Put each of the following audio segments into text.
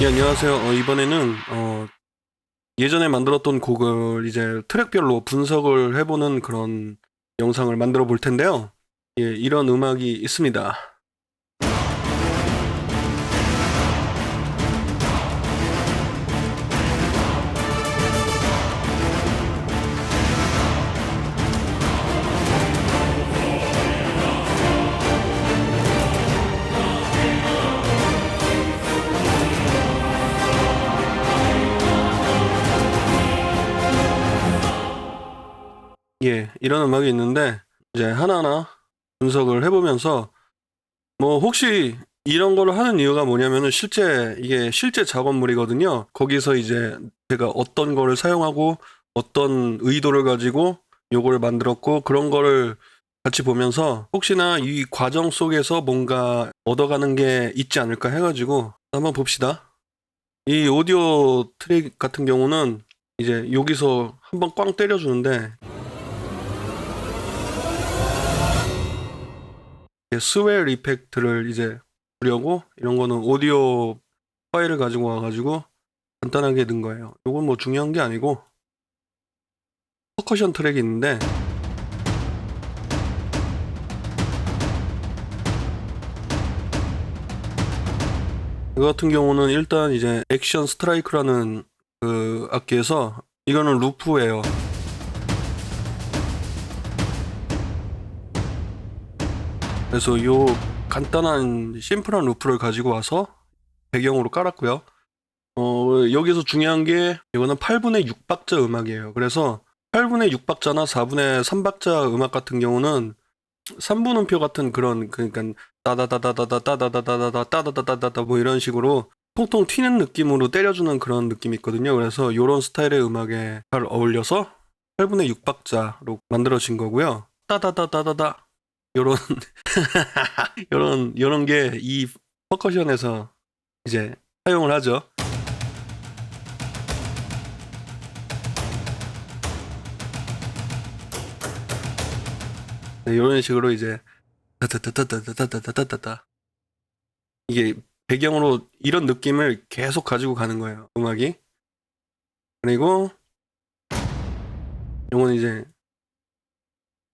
예, 안녕하세요. 이번에는 예전에 만들었던 곡을 이제 트랙별로 분석을 해보는 그런 영상을 만들어 볼 텐데요. 예, 이런 음악이 있습니다. 예, 이런 음악이 있는데 이제 하나하나 분석을 해보면서 뭐 혹시 이런 거를 하는 이유가 뭐냐면은 실제 이게 실제 작업물이거든요. 거기서 이제 제가 어떤 거를 사용하고 어떤 의도를 가지고 요거를 만들었고 그런 거를 같이 보면서 혹시나 이 과정 속에서 뭔가 얻어가는 게 있지 않을까 해가지고 한번 봅시다. 이 오디오 트랙 같은 경우는 이제 여기서 한번 꽝 때려주는데 스웰 이펙트를 이제 주려고 이런 거는 오디오 파일을 가지고 와가지고 간단하게 넣은 거예요. 이건 뭐 중요한 게 아니고 퍼커션 트랙이 있는데 이거 같은 경우는 일단 이제 액션 스트라이크라는 그 악기에서 이거는 루프예요. 그래서 요 간단한 심플한 루프를 가지고 와서 배경으로 깔았고요. 여기서 중요한 게 이거는 8분의 6박자 음악이에요. 그래서 8분의 6박자나 4분의 3박자 음악 같은 경우는 3분음표 같은 그런 그러니까 따다다다다다 따다다다다다 따다다다다다 뭐 이런 식으로 통통 튀는 느낌으로 때려주는 그런 느낌이 있거든요. 그래서 요런 스타일의 음악에 잘 어울려서 8분의 6박자로 만들어진 거고요. 따다다다다다 요런 요런 게 이 퍼커션에서 이제 사용을 하죠. 네, 이런 식으로 이제 따다다다다다다다다다 이게 배경으로 이런 느낌을 계속 가지고 가는 거예요. 음악이. 그리고 이건 이제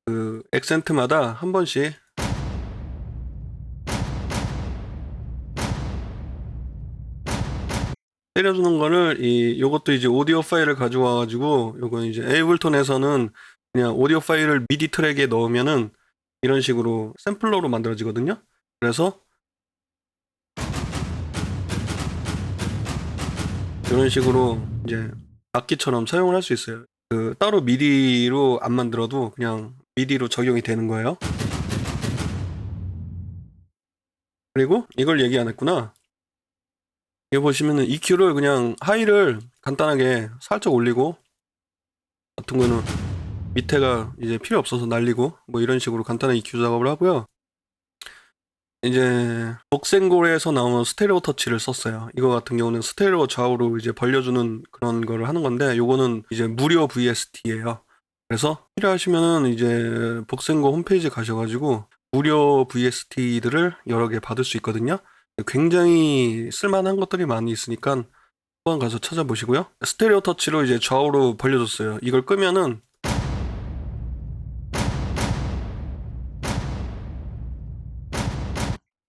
그 액센트마다 한 번씩 때려주는 거를 요것도 이제 오디오 파일을 가지고 와가지고 요건 이제 에이블톤에서는 그냥 오디오 파일을 미디 트랙에 넣으면은 이런 식으로 샘플러로 만들어지거든요. 그래서 이런 식으로 이제 악기처럼 사용을 할 수 있어요. 그 따로 미디로 안 만들어도 그냥 미디로 적용이 되는 거예요. 그리고 이걸 얘기 안 했구나. 여기 보시면은 EQ를 그냥 하이를 간단하게 살짝 올리고 같은 거는 밑에가 이제 필요 없어서 날리고 뭐 이런 식으로 간단한 EQ 작업을 하고요. 이제 복생골에서 나오는 스테레오 터치를 썼어요. 이거 같은 경우는 스테레오 좌우로 이제 벌려주는 그런 거를 하는 건데 요거는 이제 무료 VST예요. 그래서 필요하시면은 이제 복생고 홈페이지 가셔가지고 무료 VST들을 여러 개 받을 수 있거든요. 굉장히 쓸만한 것들이 많이 있으니까 한번 가서 찾아보시고요. 스테레오 터치로 이제 좌우로 벌려줬어요. 이걸 끄면은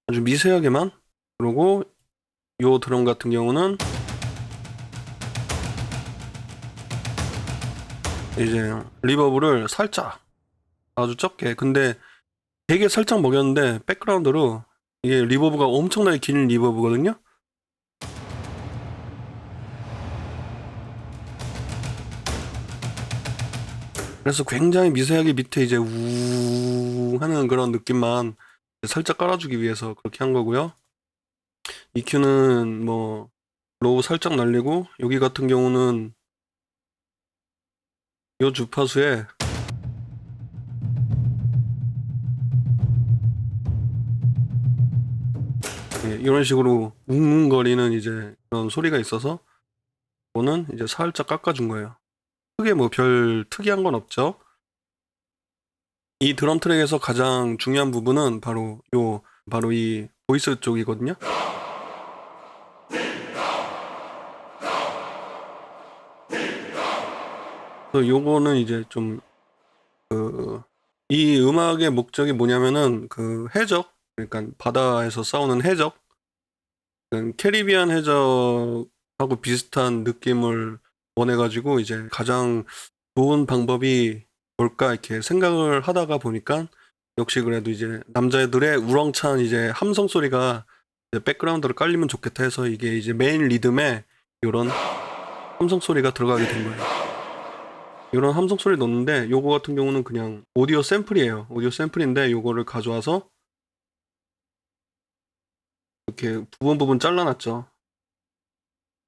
아주 미세하게만 그러고 요 드럼 같은 경우는 이제 리버브를 살짝 아주 적게 근데 되게 살짝 먹였는데 백그라운드로 이게 리버브가 엄청나게 긴 리버브거든요. 그래서 굉장히 미세하게 밑에 이제 우 하는 그런 느낌만 살짝 깔아주기 위해서 그렇게 한 거고요. EQ는 뭐 로우 살짝 날리고 여기 같은 경우는 요 주파수에 이런 식으로 웅웅거리는 이제 그런 소리가 있어서 그거는 이제 살짝 깎아준 거예요. 크게 뭐 별 특이한 건 없죠. 이 드럼 트랙에서 가장 중요한 부분은 바로 이 보이스 쪽이거든요. 또 요거는 이제 좀 이 음악의 목적이 뭐냐면은 해적, 그러니까 바다에서 싸우는 해적, 캐리비안 해적하고 비슷한 느낌을 원해가지고 이제 가장 좋은 방법이 뭘까 이렇게 생각을 하다가 보니까 역시 그래도 이제 남자애들의 우렁찬 이제 함성 소리가 이제 백그라운드로 깔리면 좋겠다 해서 이게 이제 메인 리듬에 이런 함성 소리가 들어가게 된 거예요. 이런 함성 소리 넣는데 요거 같은 경우는 그냥 오디오 샘플이에요. 오디오 샘플인데 요거를 가져와서 이렇게 부분 잘라놨죠.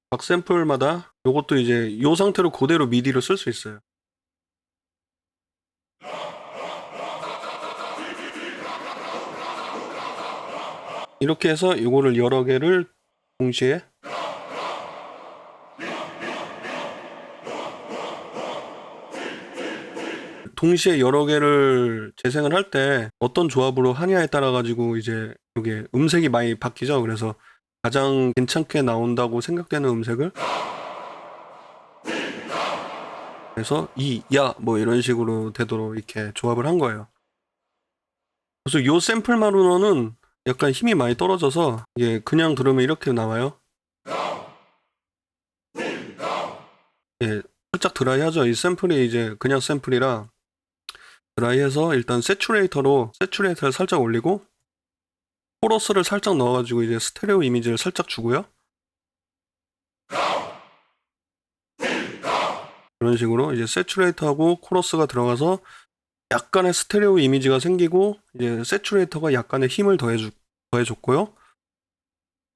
각 샘플마다 요것도 이제 요 상태로 그대로 미디로 쓸 수 있어요. 이렇게 해서 요거를 여러 개를 동시에 여러 개를 재생을 할 때 어떤 조합으로 하냐에 따라 가지고 이제 이게 음색이 많이 바뀌죠. 그래서 가장 괜찮게 나온다고 생각되는 음색을 그래서 야 뭐 이런 식으로 되도록 이렇게 조합을 한 거예요. 그래서 요 샘플만으로는 약간 힘이 많이 떨어져서 이게 그냥 들으면 이렇게 나와요. 예, 살짝 드라이하죠. 이 샘플이 이제 그냥 샘플이라 드라이해서 일단 세츄레이터를 살짝 올리고 코러스를 살짝 넣어가지고 이제 스테레오 이미지를 살짝 주고요. 이런 식으로 이제 세츄레이터하고 코러스가 들어가서 약간의 스테레오 이미지가 생기고 이제 세츄레이터가 약간의 힘을 더해줬고요.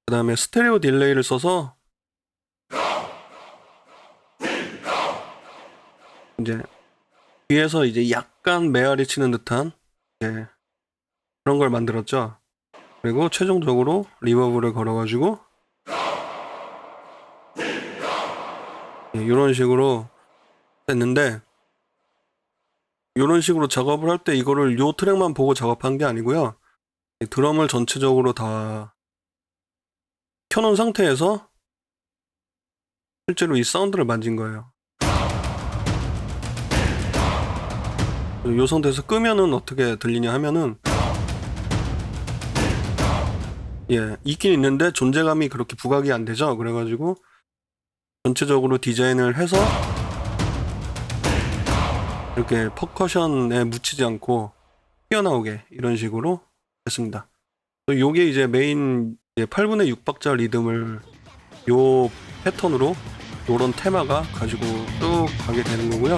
그 다음에 스테레오 딜레이를 써서 이제 뒤에서 이제 약간 메아리 치는 듯한 그런 걸 만들었죠. 그리고 최종적으로 리버브를 걸어가지고 이런 식으로 됐는데 이런 식으로 작업을 할 때 이거를 요 트랙만 보고 작업한 게 아니고요. 드럼을 전체적으로 다 켜놓은 상태에서 실제로 이 사운드를 만진 거예요. 요 상태에서 끄면은 어떻게 들리냐 하면은 있긴 있는데 존재감이 그렇게 부각이 안 되죠. 그래가지고 전체적으로 디자인을 해서 이렇게 퍼커션에 묻히지 않고 튀어나오게 이런 식으로 했습니다. 요게 이제 메인 8분의 6박자 리듬을 요 패턴으로 요런 테마가 가지고 쭉 가게 되는 거고요.